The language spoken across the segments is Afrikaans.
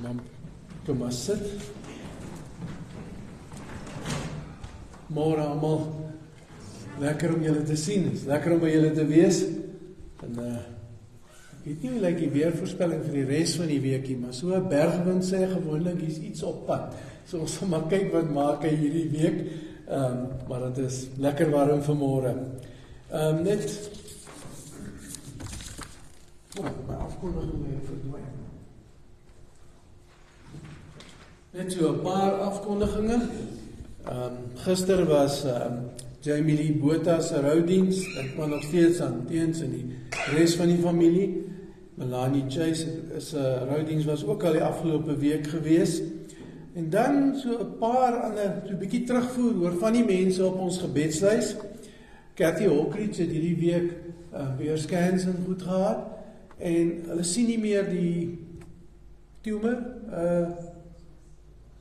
Maar kom maar sit. Môre almal. Lekker om julle te sien. Is lekker om by julle te wees. En ek weet nie hoe lyk die weervoorspelling vir die res van die weekie, maar so 'n bergwind sê gewoonlik hier's iets op pad. So ons sal maar kyk wat maak hy hierdie week. Maar dit is lekker warm vanmôre. Net my afkondiging weer verdwyn. Net so 'n paar afkondigings. Gister was Jamie Lee Botha se roudiens, ek maar nog steeds aan teens in die res van die familie. Melanie Chase se roudiens was ook al die afgelope week gewees. En dan so 'n paar ander, so 'n bietjie terugvoer oor van die mense op ons gebedslys. Cathy Hockridge het hierdie week weer scans en goed gehad. En hulle sien nie meer die tumor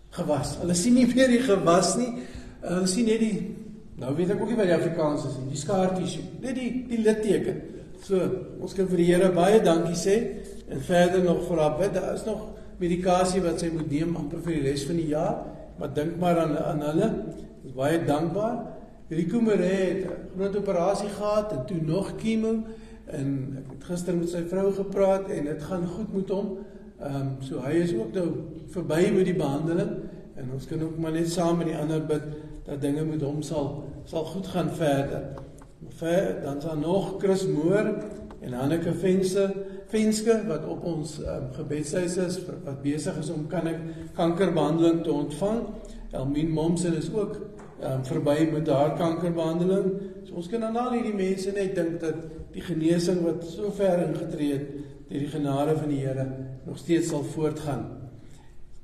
gewas. Hulle sien nie meer die gewas nie. Hulle sien net die, nou weet ek ook nie wat die Afrikaans is nie, die scar tissue, net die litteken. So, ons kan vir die Here baie dankie sê, en verder nog vir haar bid. Daar is nog medikasie wat sy moet neem, amper vir die res van die jaar, maar dink maar aan hulle, is baie dankbaar. Rico Maree het 'n groot operasie gehad, en toe nog chemo, en ek het gister met sy vrou gepraat, en dit gaan goed met hom, so hy is ook nou verby met die behandeling, en ons kan ook maar net saam met die ander bid, dat dinge met hom sal goed gaan verder. Dan is daar nog Chris Moore en Hanneke Venske, wat op ons gebedshuis is, wat besig is om kankerbehandeling te ontvang. Elmien Momsen is ook verby met haar kankerbehandeling. So ons kan aan al hierdie mense net dink dat die genesing wat so ver ingetree het, deur die genade van die Here, nog steeds sal voortgaan.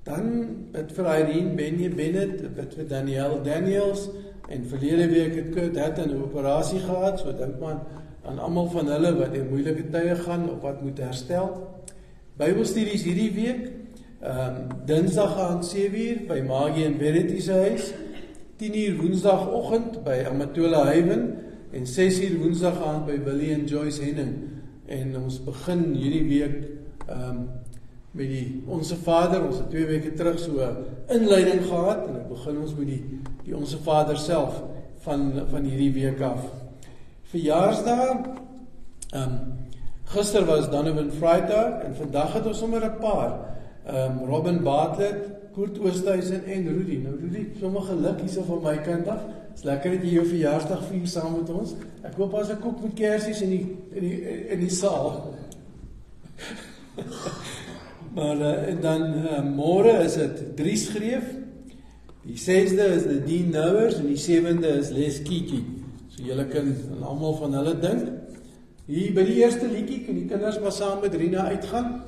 Dan bid vir Irene Bennett, bid vir Danielle Daniels, en verlede week het Kurt Hatton 'n operasie gehad, so dink man aan almal van hulle wat in moeilike tye gaan, of wat moet herstel. Bybelstudies hierdie week, Dinsdag aand 7:00 by Maggie en Verity se huis, 10:00 Woensdagoggend by Amatola Haven, en 6:00 Woensdag aand by Willie en Joyce Henning. En ons begin hierdie week met die Onse Vader. Ons het 2 weke terug so 'n inleiding gehad, en dan begin ons met die Onse Vader self van hierdie week af. Verjaarsdae, gister was Donovan Vrydag, en vandag het ons sommer 'n paar, Robin Bartlett, Kurt Oosthuizen en Rudy. Nou Rudy, sommer geluk hierso van my kant af. Is lekker dat jy jou verjaarsdag vier saam met ons. Ek hoop as ek kook met kersies in die saal. Maar en dan môre is dit Dries Greef. Die 6de is Nadine Nouwers en die 7de is Les Kiki. So julle kan aan almal van hulle dink. Hier by die eerste liedjie kan die kinders maar saam met Rina uitgaan.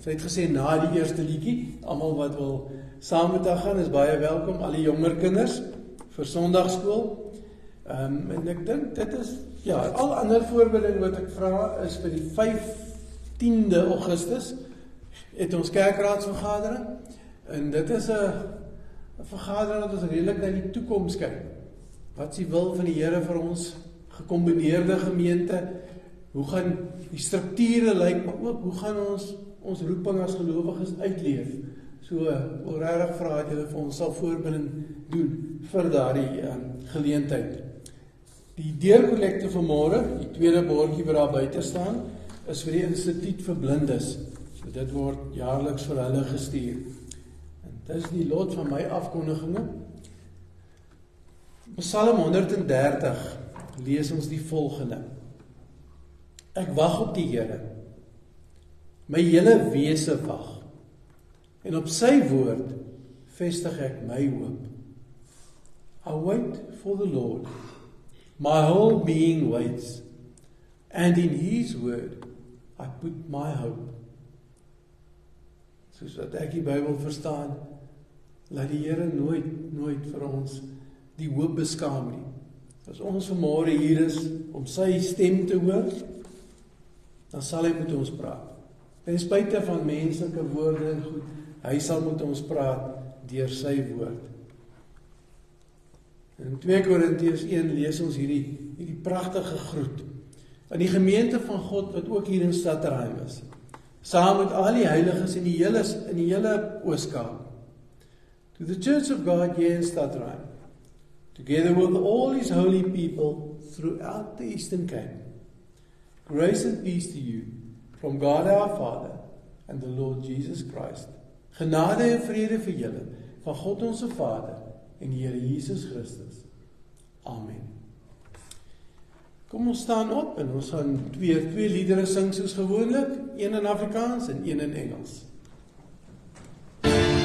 Sy het gesê na die eerste liedjie, almal wat wil saam met haar gaan is baie welkom, al die jonger kinders vir Sondagskool. En ek dink dit is al ander voorbereiding wat ek vra is vir die 15de Augustus het ons kerkraadsvergadering, en dit is 'n vergadering wat ons redelik na die toekoms kyk. Wat is die wil van die Here vir ons gekombineerde gemeente? Hoe gaan die strukture lyk, maar ook hoe gaan ons roeping as gelowiges uitleef? So, wil regtig vra dat julle vir ons sal voorbereiding doen vir daardie geleentheid. Die deurkollekte van môre, die tweede bordjie wat daar buite staan, is vir die Instituut vir Blindes. So dit word jaarliks vir hulle gestuur. En dit is die lot van my afkondigings. Psalm 130 lees ons die volgende. Ek wag op die Here, my hele wese wag, en op sy woord vestig ek my hoop. I wait for the Lord, my whole being waits, and in his word I put my hope. Soos wat ek die Bybel verstaan, laat die Here nooit vir ons die hoop beskaam nie. As ons vanmôre hier is om sy stem te hoor, dan sal hy met ons praat. Ten spyte van menslike woorde en goed, hy sal met ons praat deur sy woord. In 2 Korintiërs 1 lees ons hierdie pragtige groet aan die gemeente van God wat ook hier in Stadterheim is. saam met al die heiliges in die hele Ooskaap. To the Church of God here in Stadrein, together with all His holy people throughout the Eastern Cape, grace and peace to you from God our Father and the Lord Jesus Christ. Genade en vrede vir julle van God ons Vader en die Here Jesus Christus. Amen. Kom ons staan op en ons gaan twee liedere sing soos gewoonlik, een in Afrikaans en een in Engels. Praise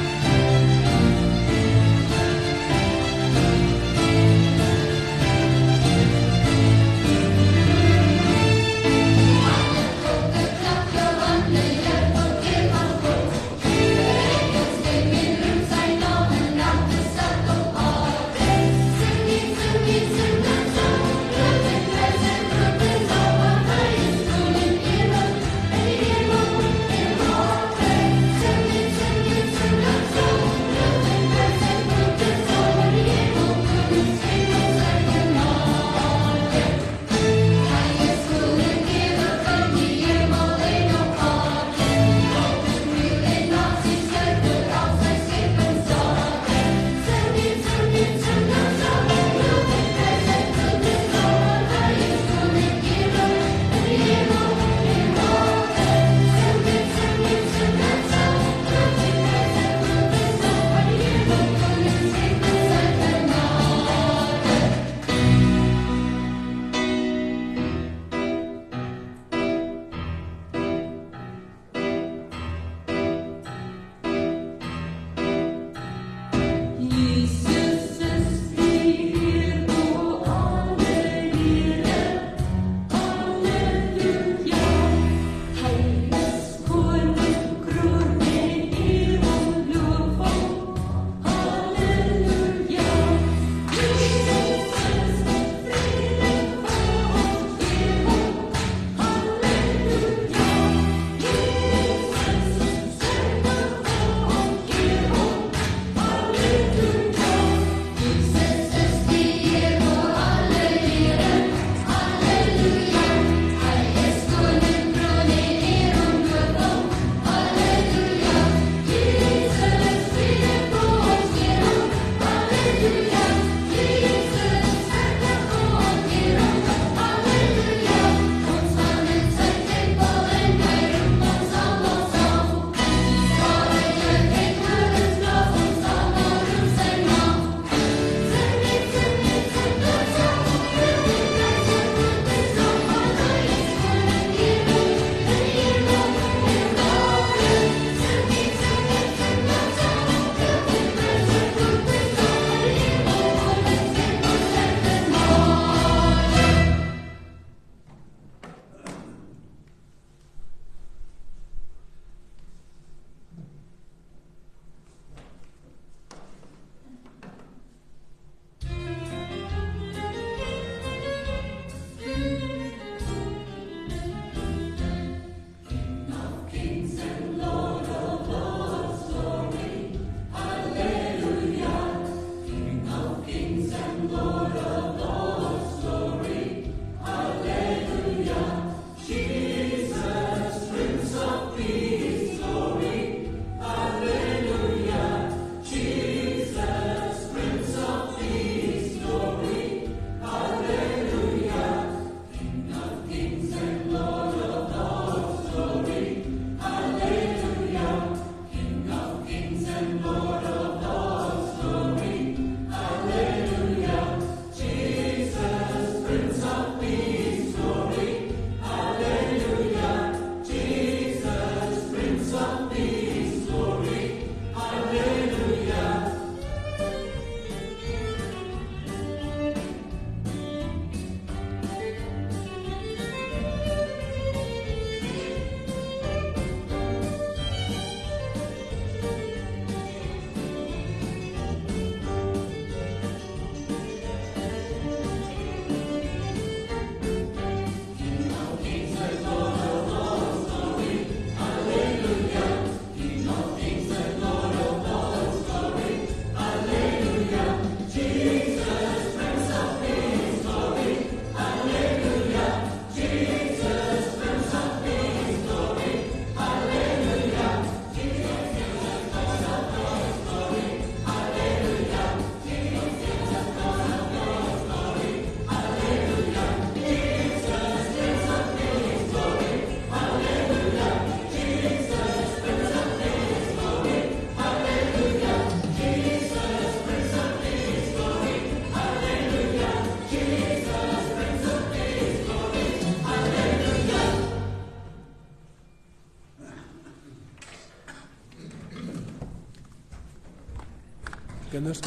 Kinders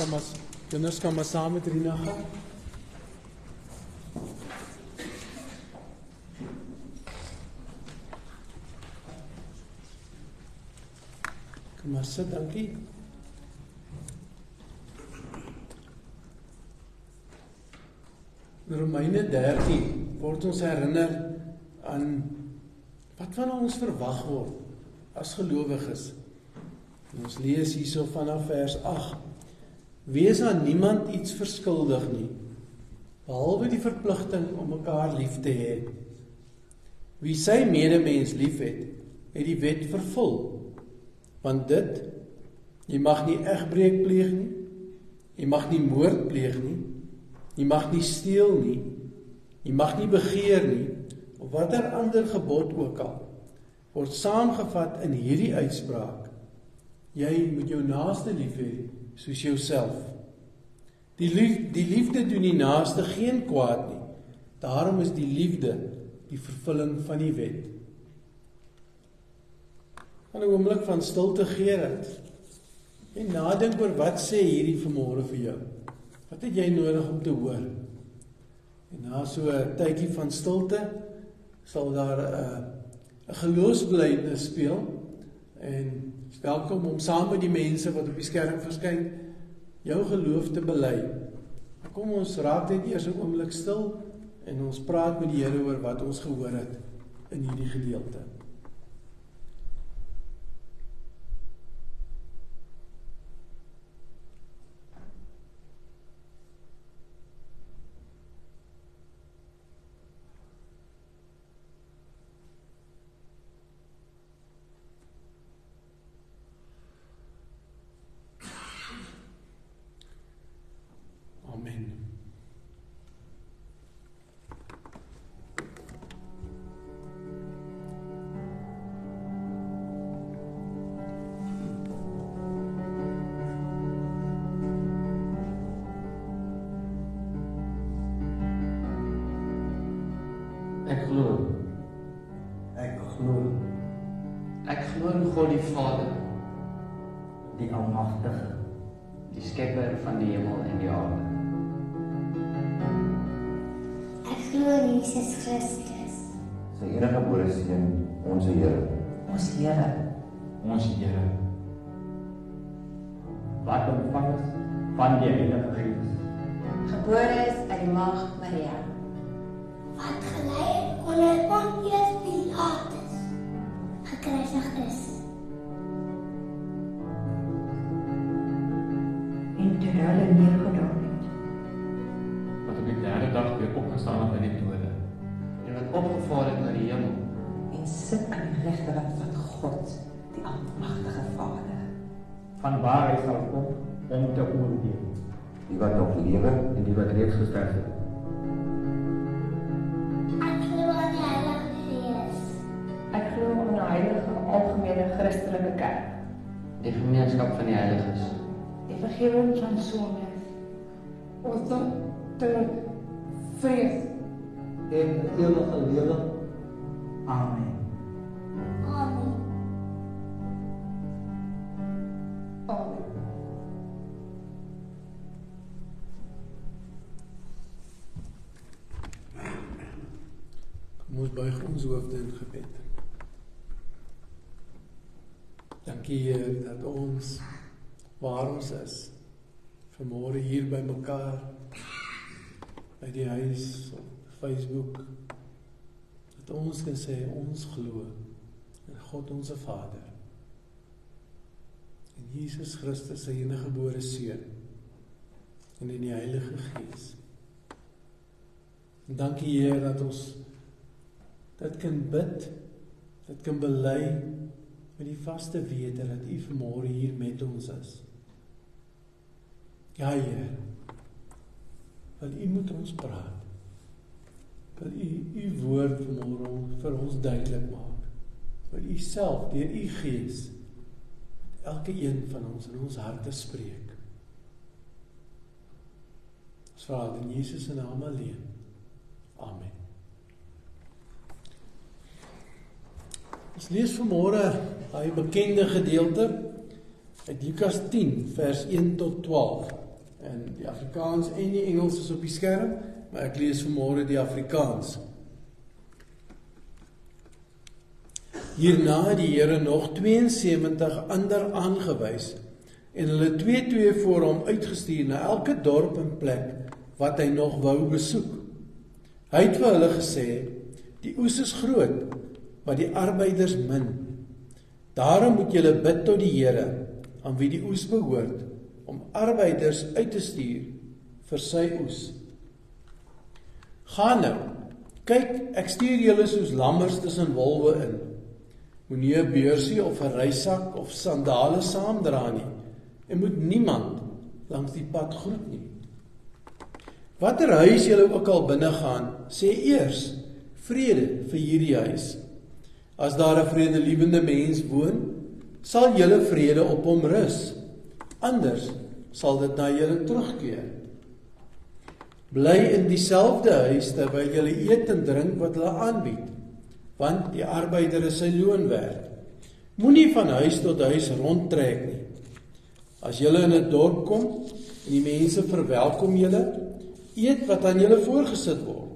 kan maar saam met Rina gaan. Kom maar sit, dankie. In Romeine 13 word ons herinner aan wat van ons verwag word as gelowiges. En ons lees hierso vanaf vers 8. Wees aan niemand iets verskuldig nie, behalwe die verpligting om mekaar lief te hê. Wie sy medemens lief het die wet vervul. Want dit, jy mag nie egbreek pleeg nie, jy mag nie moord pleeg nie, jy mag nie steel nie, jy mag nie begeer nie, of watter ander gebod ook al, word saamgevat in hierdie uitspraak. Jy moet jou naaste lief hê, soos jouself. Die liefde doen die naaste geen kwaad nie. Daarom is die liefde die vervulling van die wet. Van 'n oomblik van stilte gee dit. En nadink oor wat sê hierdie vanmôre vir jou. Wat het jy nodig om te hoor? En na so 'n tydjie van stilte sal daar 'n geloofsbelydenis speel en welkom om saam met die mense wat op die skerm verskyn jou geloof te bely. Kom ons raak net eers 'n oomblik stil en ons praat met die Here oor wat ons gehoor het in hierdie gedeelte. Amen. Ek glo in God die Vader, die Almagtige, die Skepper van die hemel en die aarde. Ek glo in Jesus Christus, sy enige gebore Seun, ons Here, Ons Here, wat ontvang is van die Heilige Gees, gebore is uit die maag Maria, wat gelei het onder Pontius Pilatus, gekruisig is, en ter hulle neergedaal het, wat op die derde dag weer opgestaan het uit die dode, en wat opgevaar het na die hemel, en sit aan die regterhand van God, die Almagtige Vader. vanwaar hy sal kom om te oordeel, die wat nog lewe en die wat reeds gesterf het. ek glo in die Heilige Gees, Ek glo in 'n heilige algemene Christelike kerk, Die gemeenskap van die heiliges, die vergifnis van sondes, ons te vrees, en ewige lewe. Amen. Amen. Amen. Kom ons buig ons hoofde in gebed. Dankie Heer dat ons, waar ons is, vanmôre hier by mekaar, by die huis, op Facebook, dat ons kan sê, ons glo in God onze Vader, in Jesus Christus, sy enige gebore Seun, en in die Heilige Gees. En dankie Heer dat ons dit kan bid, dit kan bely, met die vaste wete dat U vanmôre hier met ons is. Ja Heer, wil U met ons praat, wil U woord vanmôre vir ons duidelik maak, wil U self deur U Gees met elke een van ons in ons harte spreek. Ons vra dit in Jesus se naam alleen. Amen. Ons lees vanmôre daai bekende gedeelte uit Lukas 10 vers 1 tot 12. En die Afrikaans en die Engels is op die skerm, maar ek lees vanmôre die Afrikaans. Hierna het die Here nog 72 ander aangewys en hulle 2 voor hom uitgestuur na elke dorp en plek wat hy nog wou besoek. Hy het vir hulle gesê, die oes is groot, maar die arbeiders min. Daarom moet julle bid tot die Here, aan wie die oes behoort, om arbeiders uit te stuur vir sy oes. Gaan nou, kyk, ek stuur julle soos lammers tussen wolwe in. Moenie 'n beursie of 'n reissak of sandale saamdra nie, en moet niemand langs die pad groet nie. Watter huis julle ook al binne gaan, sê eers, vrede vir hierdie huis. As daar 'n vredelievende mens woon, sal julle vrede op hom rus. Anders sal dit na julle terugkeer. Bly in dieselfde huis terwyl julle eet en drink wat hulle aanbied, want die arbeider is sy loon werd. Moenie van huis tot huis rondtrek nie. As julle in 'n dorp kom en die mense verwelkom julle, eet wat aan julle voorgesit word.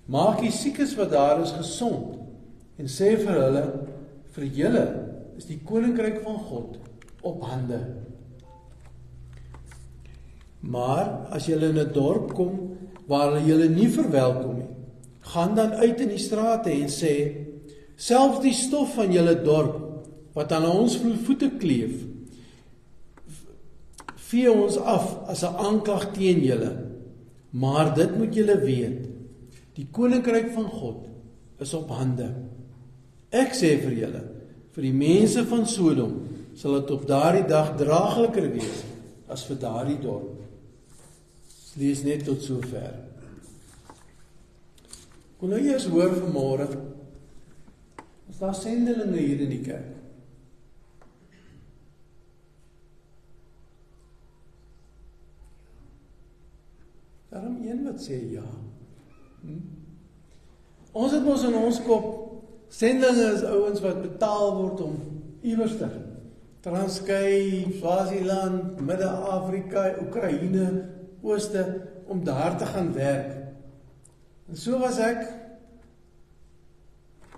Maak die siekes wat daar is gesond en sê vir hulle, vir julle is die koninkryk van God op hande. Maar as julle in 'n dorp kom waar hulle julle nie verwelkom nie, gaan dan uit in die strate en sê, selfs die stof van julle dorp wat aan ons voete kleef, vee ons af as 'n aanklag teen julle. Maar dit moet julle weet, die koninkryk van God is op hande. Ek sê vir julle, vir die mense van Sodom sal dit op daardie dag draagliker wees as vir daardie dorp. Lees net tot sover. Kon nou eers hoor vanmôre, is daar sendelinge hier in die kerk? Daarom een wat sê ja. Ons het mos in ons kop, sendelinge is ouens wat betaal word om iewers te, Transkei, Swaziland, Midde-Afrika, Oekraïne, Ooste, om daar te gaan werk. En so was ek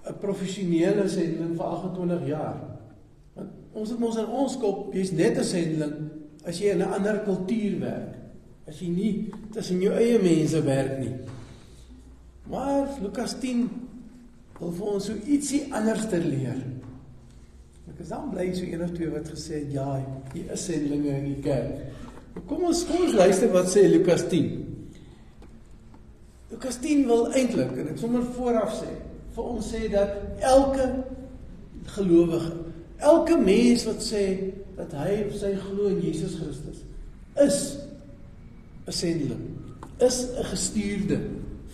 'n professionele sendeling vir 28 jaar. Want ons het mos in ons kop, jy's net 'n sendeling as jy in 'n ander kultuur werk. As jy nie tussen jou eie mense werk nie. Maar Lukas 10 wil vir ons so ietsie anders te leer. Ek is dan bly so een of twee wat gesê het, ja, hier is sendelinge in die kerk. Kom ons luister wat sê Lukas 10. Lukas 10 wil eintlik, en ek sommer vooraf sê, vir ons sê dat elke gelowige, elke mens wat sê dat hy of sy glo in Jesus Christus, is 'n sendeling, is 'n gestuurde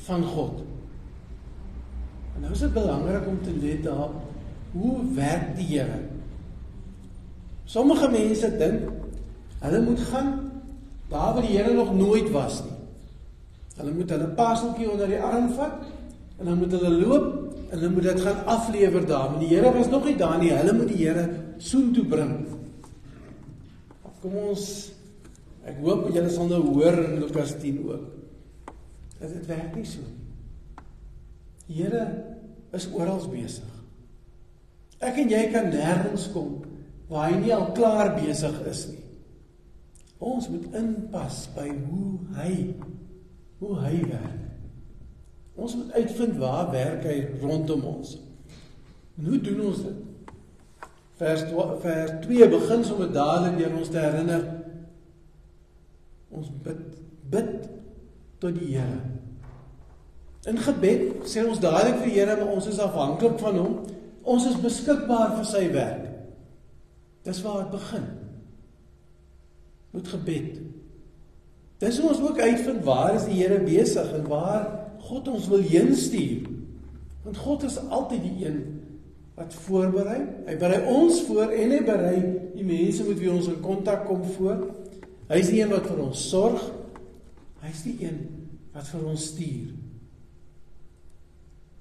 van God. En nou is dit belangrik om te let daarop, hoe werk die Here? Sommige mense dink, hulle moet gaan daar waar die Here nog nooit was nie. Hulle moet hulle parseltjie onder die arm vat, en dan moet hulle loop, en hulle moet dit gaan aflewer daar, want die Here was nog nie daar nie, hulle moet die Here soontoe bring. Kom ons, ek hoop julle sal nou hoor in Lukas 10 ook, dat dit werk nie so. Die Here is oral besig. Ek en jy kan nêrens kom waar hy nie al klaar besig is nie. Ons moet inpas by hoe hy werk. Ons moet uitvind waar werk hy rondom ons. En hoe doen ons dit? Vers 2 begin sommer dadelik deur ons te herinner, ons bid tot die Here. In gebed sê ons dadelik vir die Here, maar ons is afhanklik van hom. Ons is beskikbaar vir sy werk. Dis waar het begin. Met gebed. Dis hoe ons ook uitvind waar is die Here besig en waar God ons wil heen stuur. Want God is altyd die een wat voorberei. Hy berei ons voor en hy berei die mense met wie ons in kontak kom voor. Hy is die een wat vir ons sorg. Hy is die een wat vir ons stuur.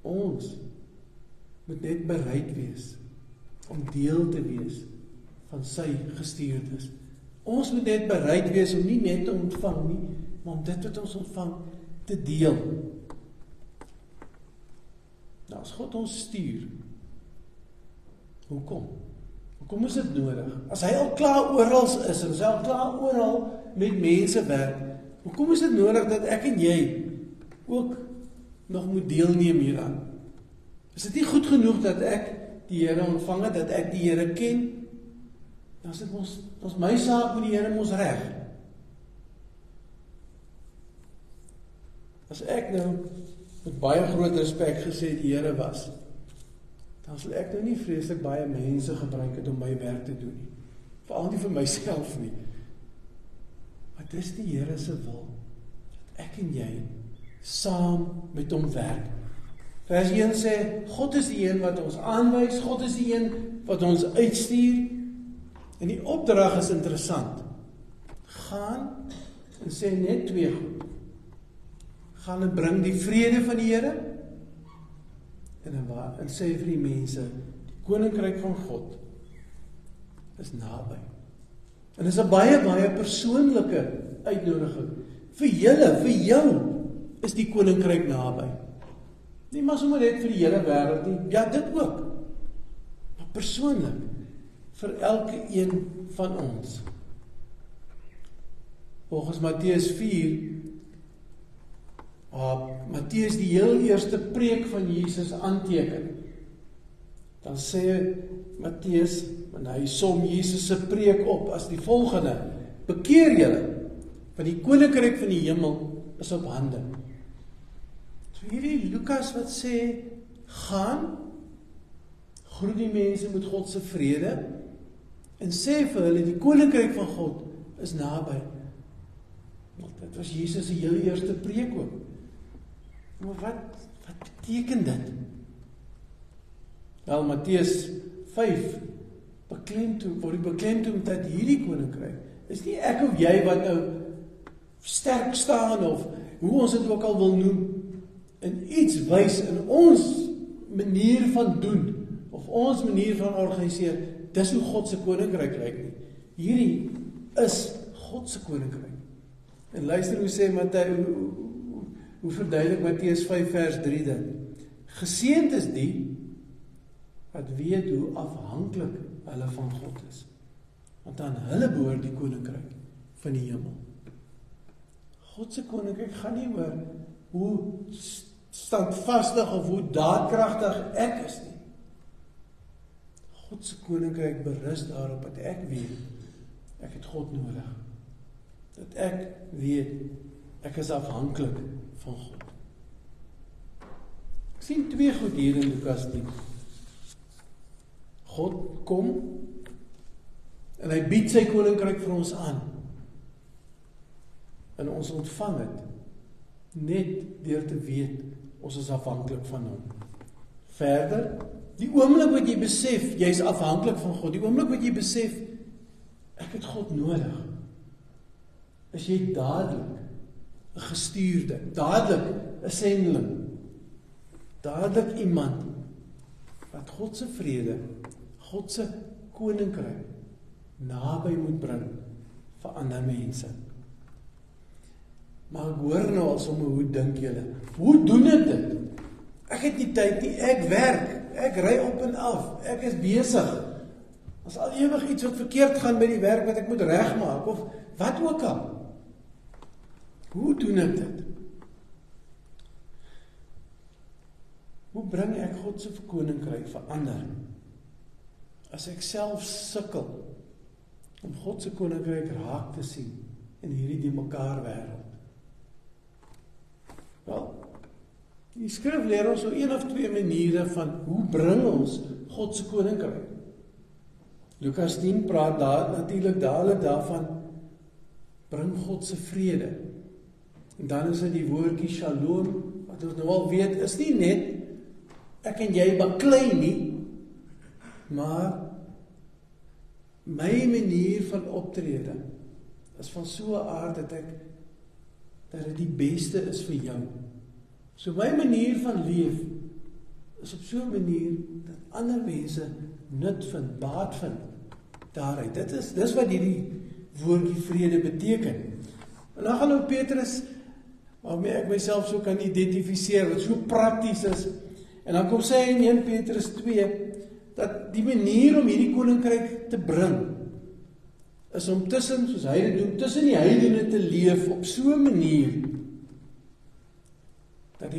Ons moet net bereid wees om deel te wees van sy gestuurdes. Ons moet net bereid wees om nie net te ontvang nie, maar om dit wat ons ontvang te deel. Nou, as God ons stuur, hoekom? Hoekom is dit nodig? As hy al klaar oral is, en as hy al klaar oral met mense werk, hoekom is dit nodig dat ek en jy ook nog moet deelneem hieraan? Is dit nie goed genoeg dat ek die Here ontvang het, dat ek die Here ken? Dan is dit ons my saak met die Here mos reg. As ek nou met baie groot respek gesê die Here was, dan sal ek nou nie vreeslik baie mense gebruik het om my werk te doen nie. Veral nie vir myself nie. Maar dis die Here se wil, dat ek en jy saam met hom werk. Vers 1 sê, God is die een wat ons aanwys, God is die een wat ons uitstuur, en die opdrag is interessant. Gaan en sê net 2 goed. Gaan en bring die vrede van die Here, en sê vir die mense, die koninkryk van God is naby. En dit is 'n baie persoonlike uitnodiging. Vir julle, vir jou, is die koninkryk naby. Nie maar sommer net vir die hele wêreld nie, ja dit ook. Maar persoonlik, vir elke een van ons. Volgens Matteus 4, Matteus die heel eerste preek van Jesus aanteken. Dan sê Matteus, en hy som Jesus se preek op as die volgende: bekeer julle, want die koninkryk van die hemel is op hande. So hierdie Lukas wat sê, gaan, groet die mense met God se vrede, en sê vir hulle, die koninkryk van God is naby. Want dit was Jesus se heel eerste preek ook. Maar wat beteken dit? Wel, Matteus 5 beklemtoon dat hierdie koninkryk is nie ek of jy wat nou sterk staan of hoe ons dit ook al wil noem, in iets wys in ons manier van doen of ons manier van organiseer. Dis hoe God se koninkryk lyk nie. Hierdie is God se koninkryk. En luister hoe sê Matteus, hoe verduidelik Matteus 5 vers 3 dit? Geseënd is die wat weet hoe afhanklik hulle van God is. Want aan hulle behoort die koninkryk van die hemel. God se koninkryk gaan nie oor hoe standvastig of hoe daadkragtig ek is nie. God se koninkryk berus daarop dat ek weet, ek het God nodig. Dat ek weet, ek is afhanklik van God. Ek sien 2 goed hier in Lukas 10. God kom, en hy bied sy koninkryk vir ons aan. En ons ontvang het, net deur te weet, ons is afhanklik van hom. Verder, die oomblik wat jy besef, jy is afhanklik van God, die oomblik wat jy besef, ek het God nodig, is jy dadelik 'n gestuurde, dadelik 'n sendeling, dadelik iemand wat God se vrede, God se koninkryk naby moet bring vir ander mense. Maar ek hoor nou al sommer, hoe dink julle? Hoe doen ek dit? Ek het nie tyd nie, ek werk, ek ry op en af, ek is besig. As al ewig iets wat verkeerd gaan by die werk wat ek moet regmaak, of wat ook al. Hoe doen ek dit? Hoe bring ek God se koninkryk vir ander? As ek self sukkel om God se koninkryk raak te sien in hierdie die mekaar wêreld. Wel, die skrif leer ons so 1 of 2 maniere van hoe bring ons God se koninkryk. Lukas 10 praat daar natuurlik dadelik daarvan, bring God se vrede. En dan is dit die woordjie shalom, wat ons nou al weet, is nie net ek en jy baklei nie, maar my manier van optrede is van so 'n aard dat dit die beste is vir jou. So my manier van leef is op so 'n manier dat ander mense nut vind, baat vind daaruit. Dis wat hierdie woordjie vrede beteken. En dan gaan nou Petrus, waarmee ek myself so kan identifiseer, wat so prakties is, en dan kom sê hy in 1 Petrus 2, dat die manier om hierdie koninkryk te bring, is om tussen, soos hy dit doen, tussen die heidene te leef op so 'n manier, dat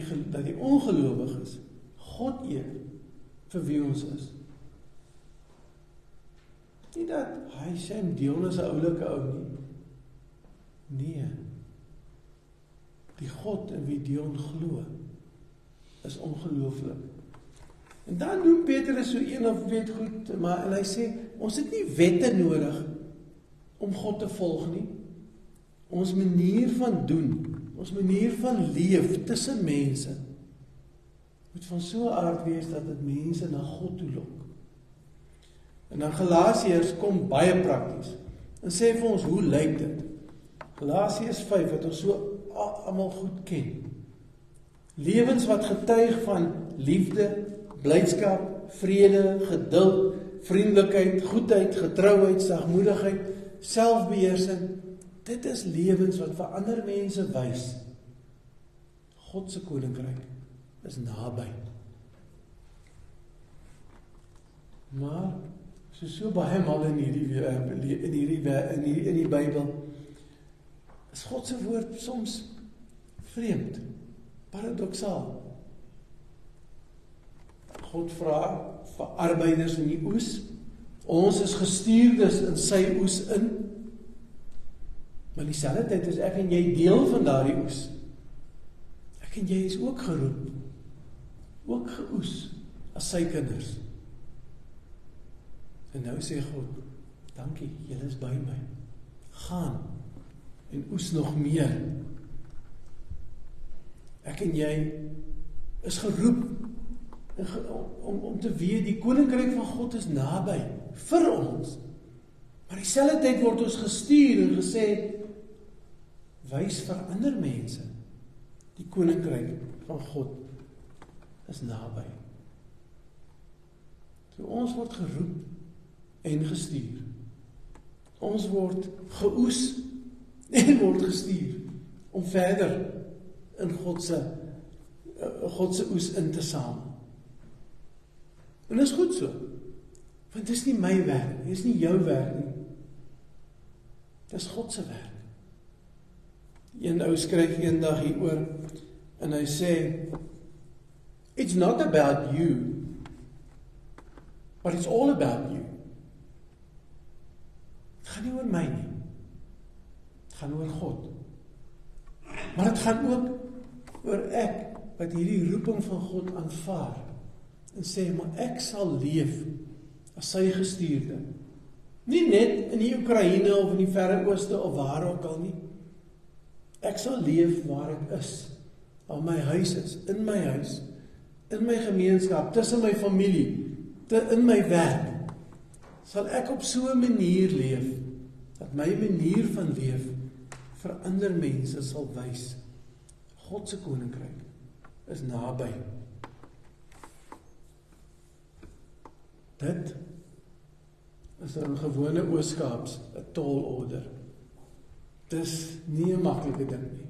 die ongelowiges God eer vir wie ons is. Nie dat hy sê Dion is 'n oulike ou nie. Nee. Die God in wie Dion glo is ongelooflik. En dan doen Petrus so een of weet goed, en hy sê, ons het nie wette nodig om God te volg nie. Ons manier van doen, ons manier van leef tussen mense, moet van so 'n aard wees dat dit mense na God toe lok. En dan Galasiërs kom baie prakties, en sê vir ons, hoe lyk dit? Galasiërs 5, wat ons so almal goed ken. Lewens wat getuig van liefde, blydskap, vrede, geduld, vriendelikheid, goedheid, getrouheid, sagmoedigheid, selfbeheersing. Dit is lewens wat vir ander mense wys. God se koninkryk is naby. Maar so baie mal in die Bybel is God se woord soms vreemd, paradoksaal. God vra vir arbeiders in die oes. Ons is gestuurdes in sy oes in. Maar dieselfde tyd is ek en jy deel van daardie oes. Ek en jy is ook geroep, ook geoes as sy kinders. En nou sê God, dankie, julle is by my. Gaan en oes nog meer. Ek en jy is geroep om te weet, die koninkryk van God is naby, vir ons. Maar dieselfde tyd word ons gestuur en gesê, wys vir ander mense, die koninkryk van God is naby. So ons word geroep en gestuur. Ons word geoes en word gestuur om verder in God se oes in te samel. En dit is goed so, want dit is nie my werk, dit is nie jou werk nie. Dit is God se werk. Een ou skryf eendag hieroor, en hy sê, it's not about you, but it's all about you. Het gaan nie oor my nie. Het gaan oor God. Maar het gaan ook oor ek, wat hierdie roeping van God aanvaar, en sê, maar ek sal leef as sy gestuurde. Nie net in die Oekraïne of in die Verre Ooste of waar ook al nie. Ek sal leef waar ek is, waar my huis is, in my huis, in my gemeenskap, tussen my familie, in my werk, sal ek op so 'n manier leef, dat my manier van leef vir ander mense sal wys, God se koninkryk is naby. Dit is 'n gewone ooskaaps, 'n tall order. Dis nie 'n maklike ding nie.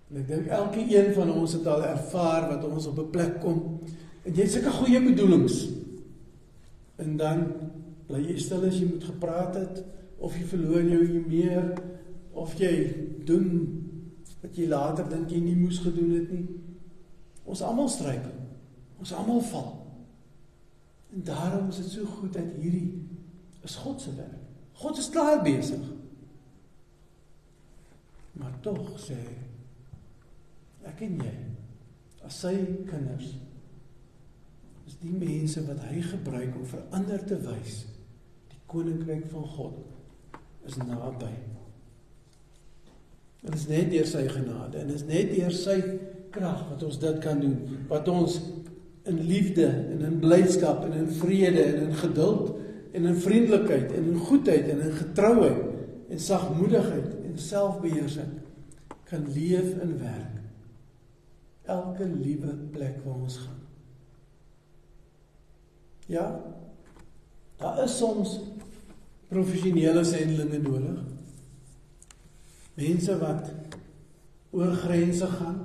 En ek dink elke een van ons het al ervaar wat ons op 'n plek kom, en jy het sulke goeie bedoelings, en dan bly jy stil as jy moet gepraat het, of jy verloor jou meer, of jy doen wat jy later dink jy nie moes gedoen het nie. Ons almal struikel, ons almal val. En daarom is dit so goed dat hierdie is God se werk. God is klaar besig. Maar tog sê ek en jy, as sy kinders, is die mense wat hy gebruik om vir ander te wys, die koninkryk van God is naby. En is net deur sy genade, en is net deur sy krag wat ons dit kan doen, wat ons in liefde, en in blydskap, en in vrede, en in geduld, en in vriendelikheid, en in goedheid, en in getrouheid, en sagmoedigheid, en selfbeheersing, kan leef en werk. Elke liewe plek waar ons gaan. Ja, Daar is soms professionele sendelinge nodig. Mense wat oor grense gaan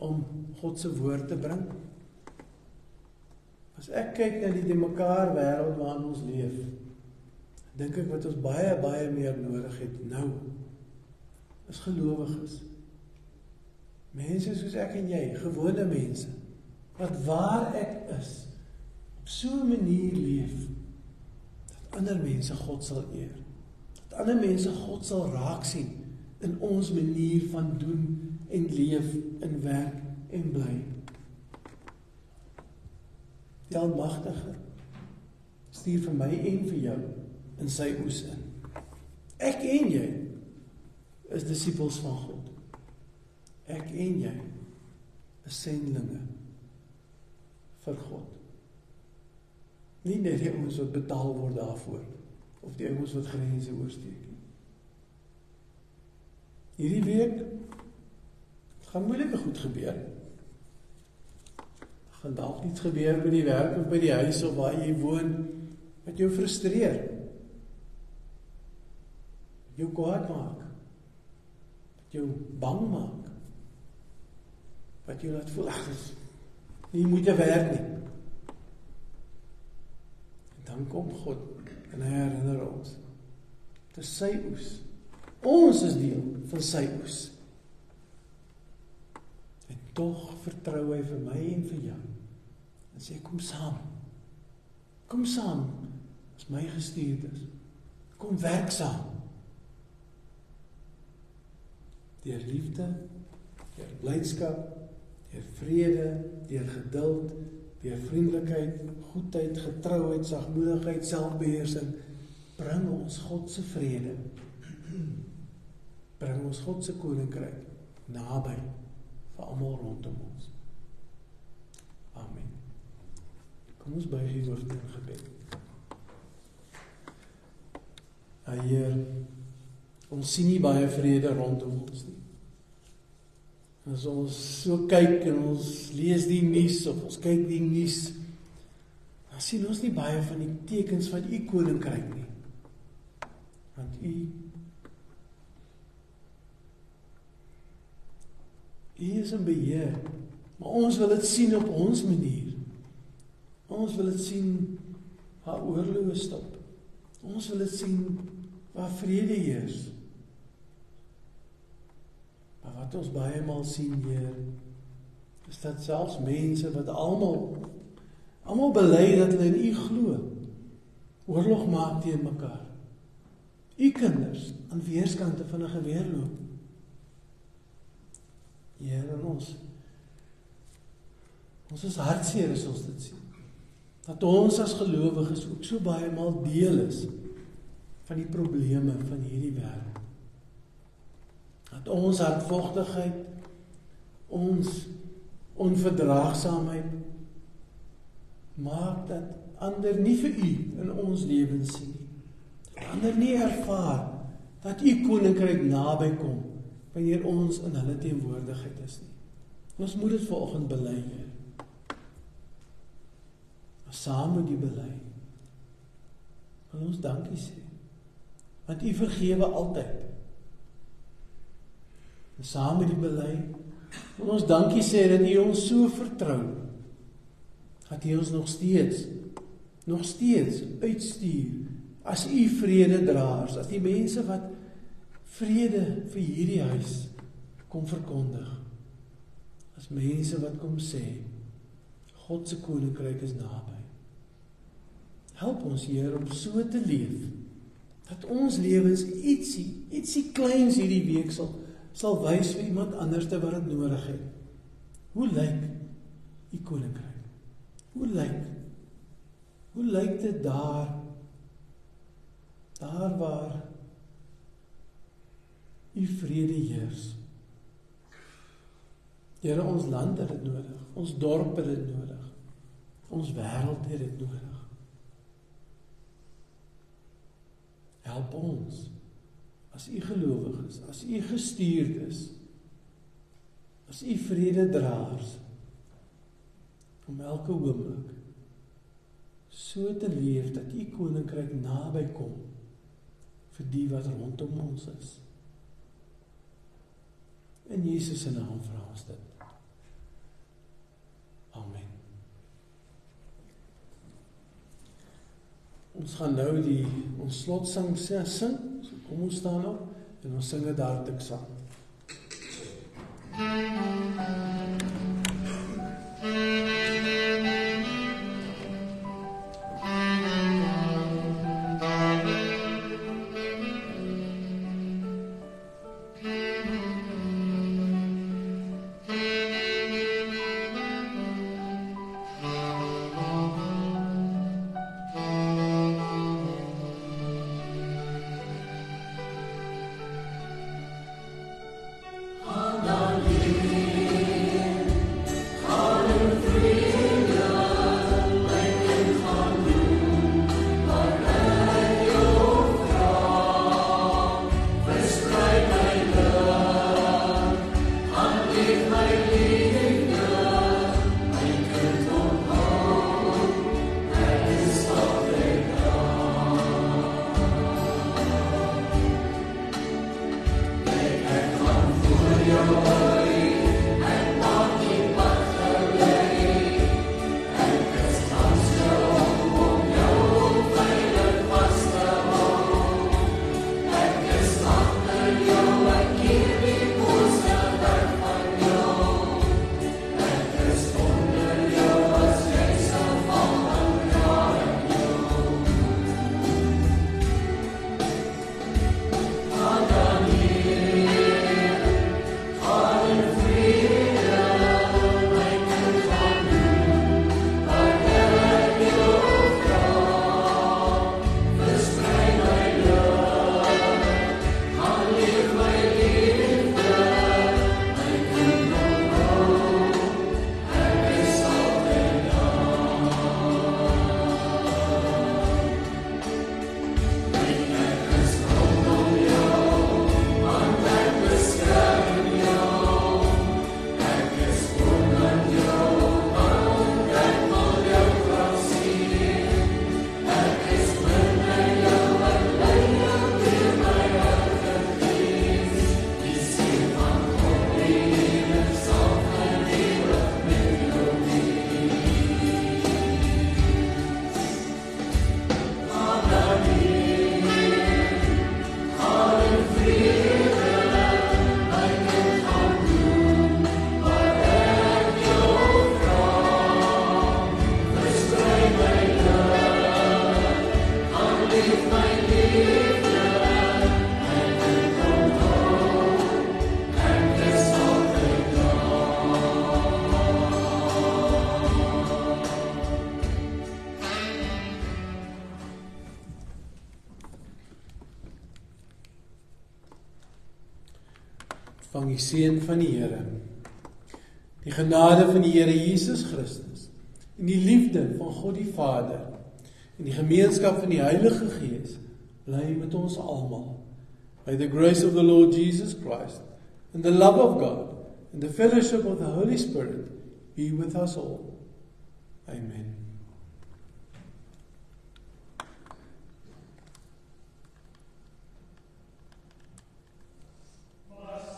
om God se woord te bring. As ek kyk na die mekaar wêreld waarin ons leef, dink ek wat ons baie, baie meer nodig het nou, is gelowiges. Mense soos ek en jy, gewone mense, wat waar ek is, op so 'n manier leef, dat ander mense God sal eer. Dat ander mense God sal raak sien in ons manier van doen en leef en werk en bly. Die Almagtige stuur vir my en vir jou in sy oes in. Ek en jy is disippels van God. Ek en jy is sendlinge vir God. Nie net die ouens wat betaal word daarvoor, of die ouens wat grense oorsteek nie. Hierdie week gaan moeilike goed gebeur. Gaan dalk iets gebeur by die werk of by die huis of waar jy woon, wat jou frustreer, wat jou kwaad maak, wat jou bang maak, wat jou laat voel, ag, nie moeite werd nie. En dan kom God en hy herinner ons, dit is sy oes. Ons is deel van sy oes. En tog vertrou hy vir my en vir jou. En sê, kom saam. Kom saam, as my gestuurd is. Kom werk saam. Deur liefde, deur blydskap, deur vrede, deur geduld, deur vriendelikheid, goedheid, getrouheid, sagmoedigheid, selfbeheersing, bring ons God se vrede. Bring ons God se koninkryk naby vir almal rondom ons. Amen. Kom ons buig die hoofde in gebed. Heer, ons sien nie baie vrede rondom ons nie. As ons so kyk en ons lees die nuus of ons kyk die nuus, dan sien ons nie baie van die tekens van u koninkryk nie. Want u is in beheer, maar ons wil dit sien op ons manier. Ons wil dit sien waar oorloë stop. Ons wil dit sien waar vrede heers. Maar wat ons baie maal sien, Heer, is dat selfs mense wat almal bely dat hulle in u glo, oorlog maak teen mekaar. U kinders aan weerskante van 'n geweer loop. Heer, en ons is hartseer as ons dit sien. Dat ons as gelowiges ook so baie maal deel is van die probleme van hierdie wêreld. Dat ons hardvochtigheid, ons onverdraagsaamheid maak dat ander nie vir u in ons lewens sien nie. Dat ander nie ervaar dat u koninkryk naby kom wanneer ons in hulle teenwoordigheid is nie. Ons moet dit vanoggend bely, Heer. Saam met die bely. Wil ons dankie sê. Want u vergewe altyd. En saam met die bely, wil ons dankie sê dat u ons so vertrou. Dat u ons nog steeds uitstuur as u vrededraers, as die mense wat vrede vir hierdie huis kom verkondig. As mense wat kom sê, God se koninkryk is naby. Help ons, Heer, om so te leef, dat ons lewens ietsie kleins hierdie week sal wys vir iemand anders wat dit nodig het. Hoe lyk u koninkryk? Hoe lyk dit daar waar u vrede heers? Here, ons land het dit nodig, ons dorp het dit nodig, ons wêreld het dit nodig. Help ons, as u gelowig is, as u gestuurd is, as u vrededraers, om elke oomblik so te leef dat U koninkryk naby kom vir die wat rondom ons is. In Jesus se naam vra ons dit. Amen. Ons gaan nou ons slotsang sing, so kom ons staan op en ons sing dit hartlik saam. Vang die seën van die Here, die genade van die Here Jesus Christus, en die liefde van God die Vader, en die gemeenskap van die Heilige Gees, bly met ons almal. May the grace of the Lord Jesus Christ, and the love of God, and the fellowship of the Holy Spirit be with us all. Amen. Oh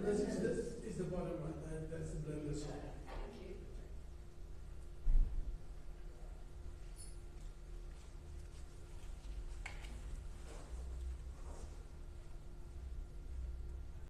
This is the bottom one. That's the blameless one.